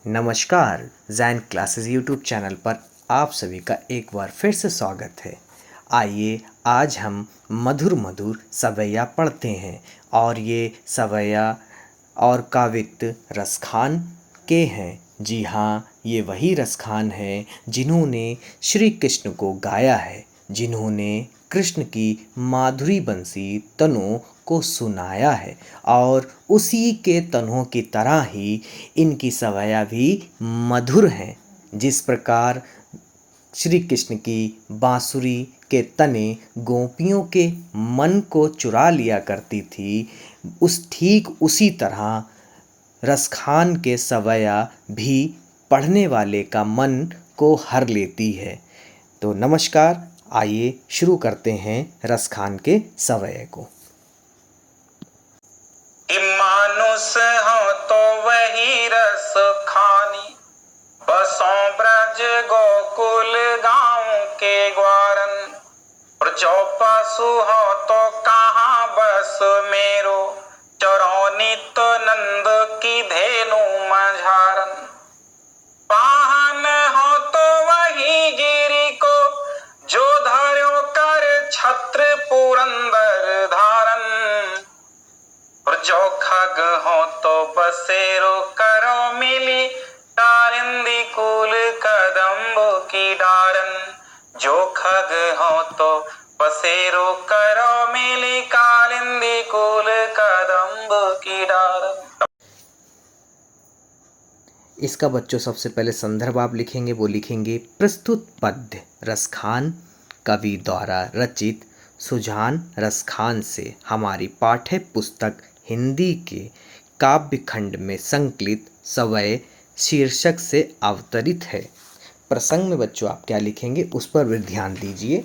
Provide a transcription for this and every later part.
नमस्कार, Jain classes YouTube channel पर आप सभी का एक बार फिर से स्वागत है। आइए आज हम मधुर मधुर सवैया पढ़ते हैं और ये सवैया और काव्यित रसखान के हैं। जी हाँ, ये वही रसखान हैं जिन्होंने श्री कृष्ण को गाया है, जिन्होंने कृष्ण की माधुरी बंसी तनों को सुनाया है और उसी के तनों की तरह ही इनकी सवैया भी मधुर हैं। जिस प्रकार श्री कृष्ण की बांसुरी के तने गोपियों के मन को चुरा लिया करती थी, ठीक उसी तरह रसखान के सवैया भी पढ़ने वाले का मन को हर लेती है। तो नमस्कार, आइए शुरू करते हैं रसखान के सवैये को। मानुष हो तो वही रस खानी, बसों ब्रज गोकुल गाँव के ग्वारन। और जो पशु हो तो कहाँ बस मेरो, चरो नित नंद की धेनु मझारन। पाहन हो तो वही गिरी को, जो धर्यो कर छत्र पुरंदर धारन। और जो खग हो तो बसेरो करो मिली, कारिंदी कुल कदम्ब की डारन। जो खग हो तो बसेरो करो मिली, कालिंदी कुल कदम्ब की डारन। इसका बच्चों सबसे पहले संदर्भ आप लिखेंगे, वो लिखेंगे प्रस्तुत पद्य रसखान कवि द्वारा रचित सुजान रसखान से हमारी पाठ्य पुस्तक हिंदी के काव्य खंड में संकलित सवै शीर्षक से अवतरित है। प्रसंग में बच्चों आप क्या लिखेंगे उस पर भी ध्यान दीजिए।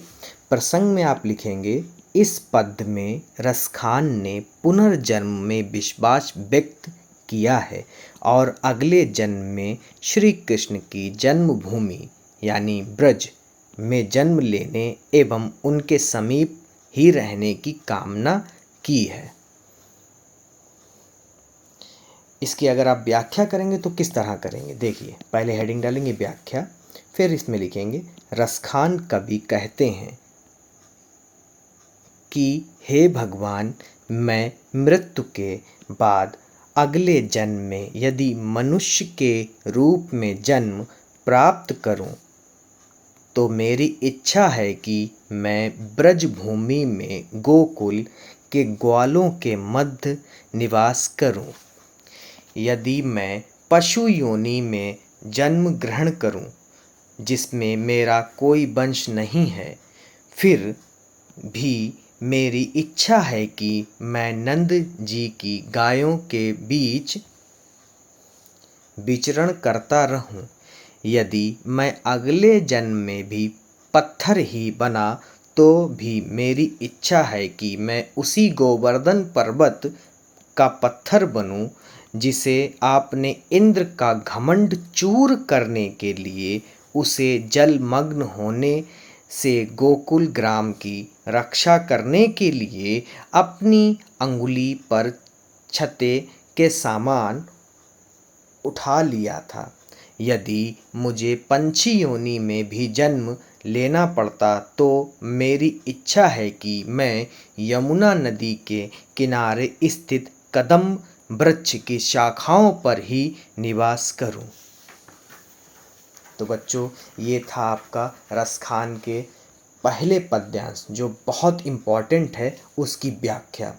प्रसंग में आप लिखेंगे, इस पद्य में रसखान ने पुनर्जन्म में विश्वास व्यक्त किया है और अगले जन्म में श्री कृष्ण की जन्मभूमि यानी ब्रज में जन्म लेने एवं उनके समीप ही रहने की कामना की है। इसकी अगर आप व्याख्या करेंगे तो किस तरह करेंगे, देखिए पहले हेडिंग डालेंगे व्याख्या, फिर इसमें लिखेंगे रसखान कवि कहते हैं कि हे भगवान, मैं मृत्यु के बाद अगले जन्म में यदि मनुष्य के रूप में जन्म प्राप्त करूं, तो मेरी इच्छा है कि मैं ब्रज भूमि में गोकुल के ग्वालों के मध्य निवास करूं। यदि मैं पशु योनि में जन्म ग्रहण करूं, जिसमें मेरा कोई वंश नहीं है, फिर भी मेरी इच्छा है कि मैं नंद जी की गायों के बीच विचरण करता रहूं। यदि मैं अगले जन्म में भी पत्थर ही बना तो भी मेरी इच्छा है कि मैं उसी गोवर्धन पर्वत का पत्थर बनूं, जिसे आपने इंद्र का घमंड चूर करने के लिए उसे जलमग्न होने से गोकुल ग्राम की रक्षा करने के लिए अपनी अंगुली पर छते के सामान उठा लिया था। यदि मुझे पंछी योनि में भी जन्म लेना पड़ता तो मेरी इच्छा है कि मैं यमुना नदी के किनारे स्थित कदम्ब वृक्ष की शाखाओं पर ही निवास करूं। तो बच्चों, ये था आपका रसखान के पहले पद्यांश जो बहुत इम्पॉर्टेंट है, उसकी व्याख्या।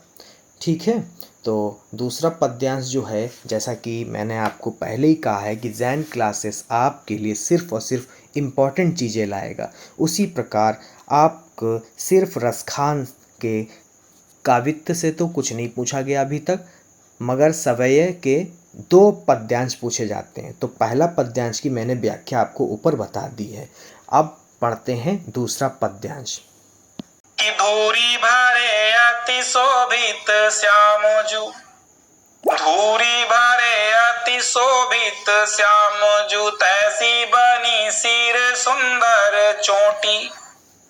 ठीक है, तो दूसरा पद्यांश जो है, जैसा कि मैंने आपको पहले ही कहा है कि जैन क्लासेस आपके लिए सिर्फ और सिर्फ इम्पॉर्टेंट चीज़ें लाएगा, उसी प्रकार आपको सिर्फ रसखान के काव्यित्त से तो कुछ नहीं पूछा गया अभी तक, मगर सवैये के 2 पद्यांश पूछे जाते हैं। तो पहला पद्यांश की मैंने व्याख्या आपको ऊपर बता दी है। अब पढ़ते हैं दूसरा पद्यांश। कि धूरी भरे अति शोभित श्यामजू, धूरी भरे अति शोभित श्यामजू, तैसी बनी सिर सुंदर चोटी।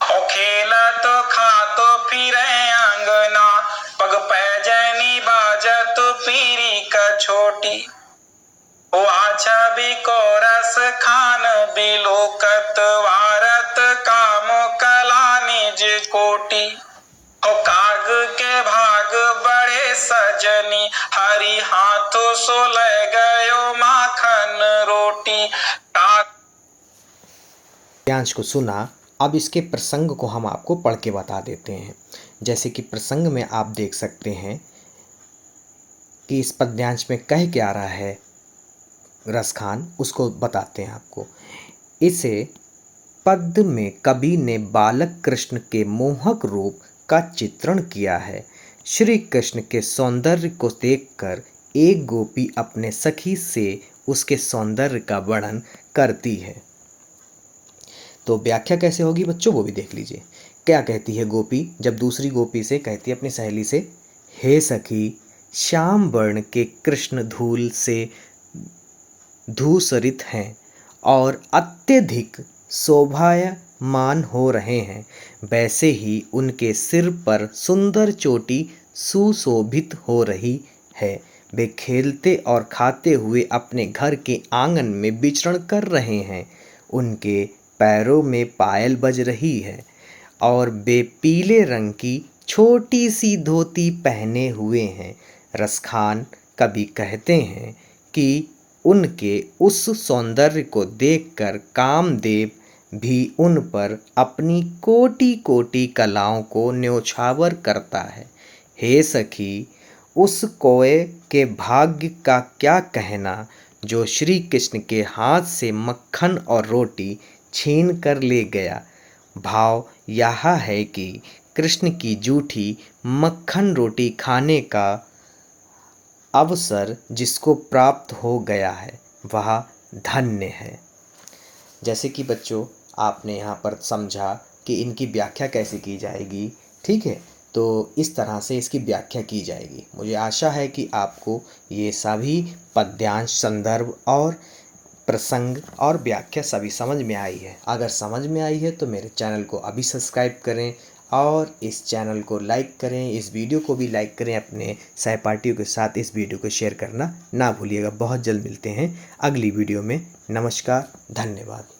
खेलत खात फिरे अंगना, पग पैजनी बाजत पीरी का छोटी। वाचा को रस खान बिलोकत वारत काम कला निज कोटि। काग के भाग बड़े सजनी हरि हाथों सो ले गयो माखन रोटी। पद्यांश को सुना, अब इसके प्रसंग को हम आपको पढ़ के बता देते हैं। जैसे कि प्रसंग में आप देख सकते हैं कि इस पद्यांश में कह क्या रहा है रसखान, उसको बताते हैं आपको। इसे पद्य में कवि ने बालक कृष्ण के मोहक रूप का चित्रण किया है। श्री कृष्ण के सौंदर्य को देखकर एक गोपी अपने सखी से उसके सौंदर्य का वर्णन करती है। तो व्याख्या कैसे होगी बच्चों, वो भी देख लीजिए। क्या कहती है गोपी, जब दूसरी गोपी से कहती है अपनी सहेली से, हे सखी, श्याम वर्ण के कृष्ण धूल से धूसरित हैं और अत्यधिक शोभायमान हो रहे हैं, वैसे ही उनके सिर पर सुंदर चोटी सुशोभित हो रही है। वे खेलते और खाते हुए अपने घर के आंगन में विचरण कर रहे हैं। उनके पैरों में पायल बज रही है और वे पीले रंग की छोटी सी धोती पहने हुए हैं। रसखान कवि कहते हैं कि उनके उस सौंदर्य को देखकर कामदेव भी उन पर अपनी कोटि कोटि कलाओं को न्योछावर करता है। हे सखी, उस कोए के भाग्य का क्या कहना जो श्री कृष्ण के हाथ से मक्खन और रोटी छीन कर ले गया। भाव यह है कि कृष्ण की जूठी मक्खन रोटी खाने का अवसर जिसको प्राप्त हो गया है वह धन्य है। जैसे कि बच्चों आपने यहाँ पर समझा कि इनकी व्याख्या कैसे की जाएगी, ठीक है। तो इस तरह से इसकी व्याख्या की जाएगी। मुझे आशा है कि आपको ये सभी पद्यांश, संदर्भ और प्रसंग और व्याख्या सभी समझ में आई है। अगर समझ में आई है तो मेरे चैनल को अभी सब्सक्राइब करें और इस चैनल को लाइक करें, इस वीडियो को भी लाइक करें। अपने सहपाठियों के साथ इस वीडियो को शेयर करना ना भूलिएगा। बहुत जल्द मिलते हैं अगली वीडियो में। नमस्कार, धन्यवाद।